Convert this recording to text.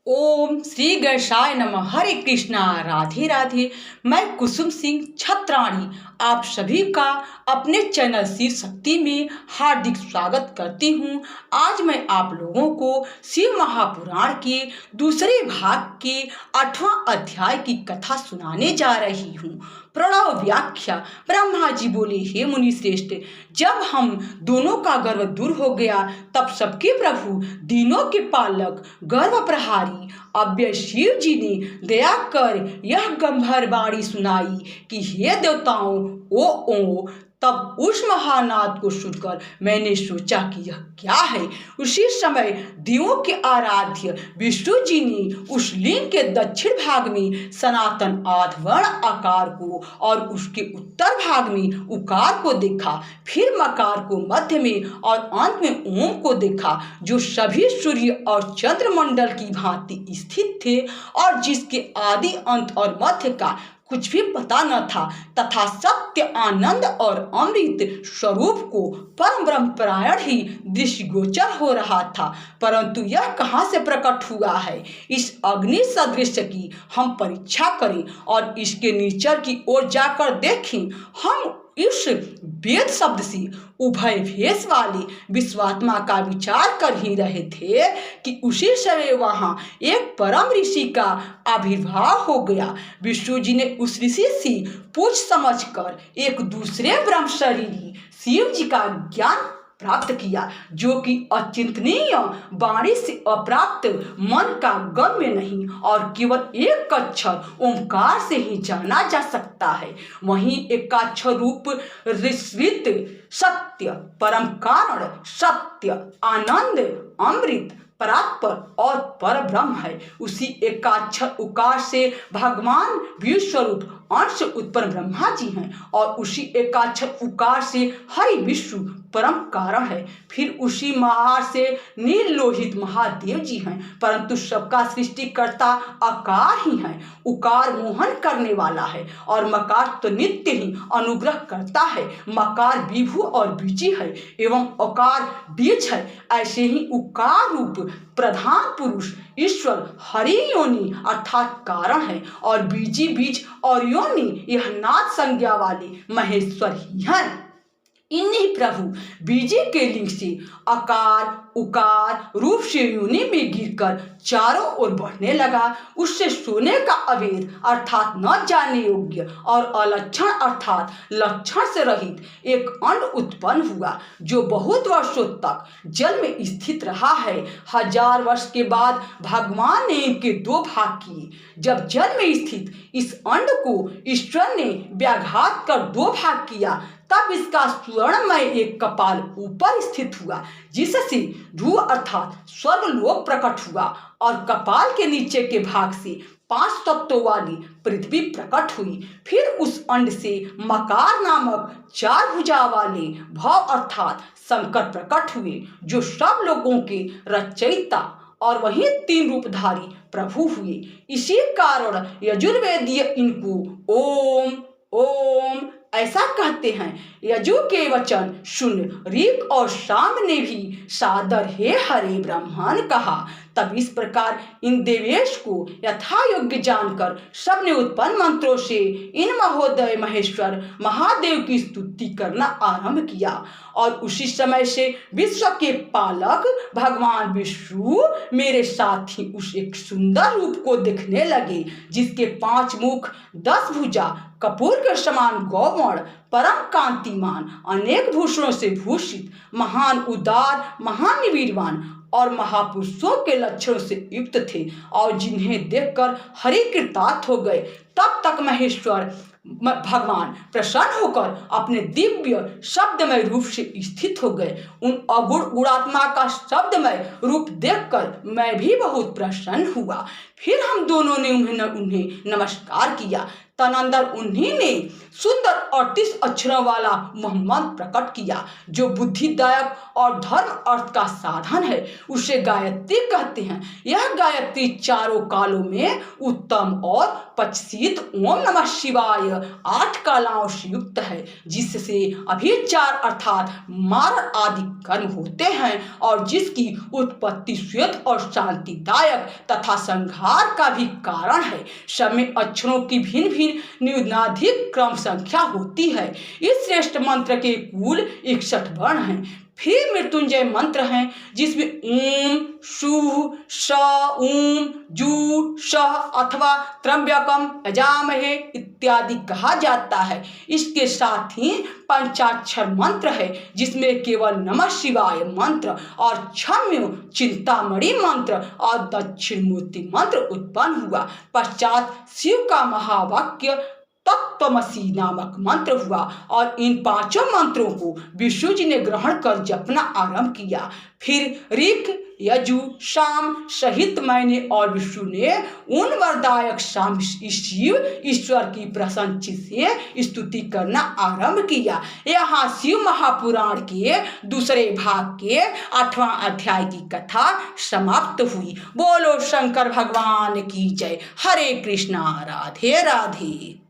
ओम श्री गणेशाय नमः। हरे कृष्णा, राधे राधे। मैं कुसुम सिंह छत्राणी आप सभी का अपने चैनल शिव शक्ति में हार्दिक स्वागत करती हूँ। आज मैं आप लोगों को शिव महापुराण के दूसरे भाग के 8वां अध्याय की कथा सुनाने जा रही हूँ। प्रणव व्याख्या। ब्रह्मा जी बोले, हे मुनि श्रेष्ठ, जब हम दोनों का गर्व दूर हो गया तब सबके प्रभु, दीनों के पालक, गर्व प्रहारी अव्यय शिव जी ने दया कर यह गंभीर वाणी सुनाई कि हे देवताओं, ओ तब उस महानाद को सुनकर मैंने सोचा कि यह क्या है। उसी समय देवों के आराध्य विष्णु जी ने उस लिंग के दक्षिण भाग में सनातन आधवर्ण आकार को और उसके उत्तर भाग में उकार को देखा, फिर मकार को मध्य में और अंत में ओम को देखा, जो सभी सूर्य और चंद्रमंडल की भांति स्थित थे और जिसके आदि अंत और मध्य का कुछ भी पता न था, तथा सत्य, आनंद और अमृत स्वरूप को परम ब्रह्मपरायण ही दृष्टिगोचर हो रहा था। परंतु यह कहाँ से प्रकट हुआ है, इस अग्नि सदृश की हम परीक्षा करें और इसके नीचर की ओर जाकर देखें। हम इस वेद शब्द से उभय भेष वाले विश्वात्मा का विचार कर ही रहे थे कि उसी समय वहां एक परम ऋषि का आविर्भाव हो गया। विष्णु जी ने उस ऋषि से पूछ समझ कर एक दूसरे ब्रह्म शरीरी शिव जी का ज्ञान प्राप्त किया, जो कि अचिंतनीय वाणी से अप्राप्त, मन का गम्य नहीं और केवल एक अक्षर ओंकार से ही जाना जा सकता है। वहीं एकाक्षर रूप ऋषित सत्य, परम कारण, सत्य, आनंद, अमृत, परात्पर और पर ब्रह्म है। उसी एकाक्षर उकार से भगवान विश्वरूप अंश उत्पन्न ब्रह्मा जी हैं और उसी एकाक्षर उकार से हरि विष्णु परम कारण है। फिर उसी महार से नीलोहित महादेव जी हैं, परंतु सबका सृष्टिकर्ता आकार ही है। उकार मोहन करने वाला है और मकार तो नित्य ही अनुग्रह करता है। मकार विभु और बीजी है एवं अकार बीज है। ऐसे ही उकार रूप प्रधान पुरुष ईश्वर हरि योनि अर्थात कारण है और बीजी बीज और योनि यह नाद संज्ञा वाले महेश्वर ही हैं। इन्हीं प्रभु बीजे के लिंग से आकार उकार रूप से योनि में गिरकर चारों ओर बढ़ने लगा। उससे सोने का अवेद अर्थात न जाने योग्य और अलक्षण अर्थात लक्षण से रहित एक अंड उत्पन्न हुआ, जो बहुत वर्षों तक जल में स्थित रहा है। 1000 वर्ष के बाद भगवान ने इनके 2 भाग किए। जब जल में स्थित इस अंड को ईश्वर ने व्याघात कर 2 भाग किया, तब इसका स्वर्णमय एक कपाल ऊपर स्थित हुआ, जिससे ध्रुव अर्थात स्वर्गलोक प्रकट हुआ और कपाल के नीचे के भाग से 5 तत्वों वाली पृथ्वी प्रकट हुई। फिर उस अंड से मकार नामक 4 भुजा वाले भव अर्थात शंकर प्रकट हुए, जो सब लोगों के रचयिता और वही 3 रूपधारी प्रभु हुए। इसी कारण यजुर्वेदीय इनको ओम ओम ऐसा कहते हैं। यजु के वचन सुन ऋक और साम ने भी सादर हे हरे ब्राह्मण कहा। तब इस प्रकार इन देवेश को यथा योग्य जानकर सबने उत्पन्न मंत्रों से इन महोदय महेश्वर महादेव की स्तुति करना आरंभ किया और उसी समय से विश्व के पालक भगवान विष्णु मेरे साथ ही उस एक सुंदर रूप को देखने लगे, जिसके 5 मुख, 10 भुजा, कपूर के समान गौवर्ण, परम कांतिमान, अनेक भूषणों से भूषित, महान उदार, महान वीरवान और महापुरुषों के लक्षणों से युक्त थे और जिन्हें देखकर हरि कृतार्थ हो गए। तब तक महेश्वर भगवान प्रसन्न होकर अपने दिव्य शब्दमय रूप से स्थित हो गए। उन अगुण गुणात्मा का शब्दमय रूप देखकर मैं भी बहुत प्रसन्न हुआ। फिर हम दोनों ने उन्हें नमस्कार किया। तदनंतर उन्हीं ने सुंदर 38 अक्षरों वाला मोहम्मद प्रकट किया जो बुद्धिदायक और धर्म अर्थ का साधन है। उसे गायत्री कहते हैं। यह गायत्री चारों कालों में उत्तम और प्रसिद्ध ओम नमः शिवाय 8 कलाओं से युक्त है, जिससे अभिचार अर्थात मारण आदि कर्म होते हैं और जिसकी उत्पत्ति श्वेत और शांतिदायक तथा संहार का भी कारण है। समय अक्षरों की भिन्न भिन्न न्यूनाधिक क्रम संख्या होती है। इस श्रेष्ठ मंत्र के कुल 61 वर्ण हैं। फिर मृत्युंजय मंत्र है जिसमें ओम शु श ओम जू श अथवा त्र्यंबकम यजामहे इत्यादि कहा जाता है। इसके साथ ही पंचाक्षर मंत्र है जिसमें केवल नमः शिवाय मंत्र और क्षम्य चिंतामणि मंत्र और दक्षिणमूर्ति मंत्र उत्पन्न हुआ। पश्चात शिव का महावाक्य तत्त्वमसि नामक मंत्र हुआ और इन 5 मंत्रों को विष्णु जी ने ग्रहण कर जपना आरंभ किया। फिर ऋक यजु शाम सहित मैंने और विष्णु ने उन वरदायक शाम शिव ईश्वर की प्रशंसा से स्तुति करना आरंभ किया। यहाँ शिव महापुराण के दूसरे भाग के 8वां अध्याय की कथा समाप्त हुई। बोलो शंकर भगवान की जय। हरे कृष्णा राधे राधे।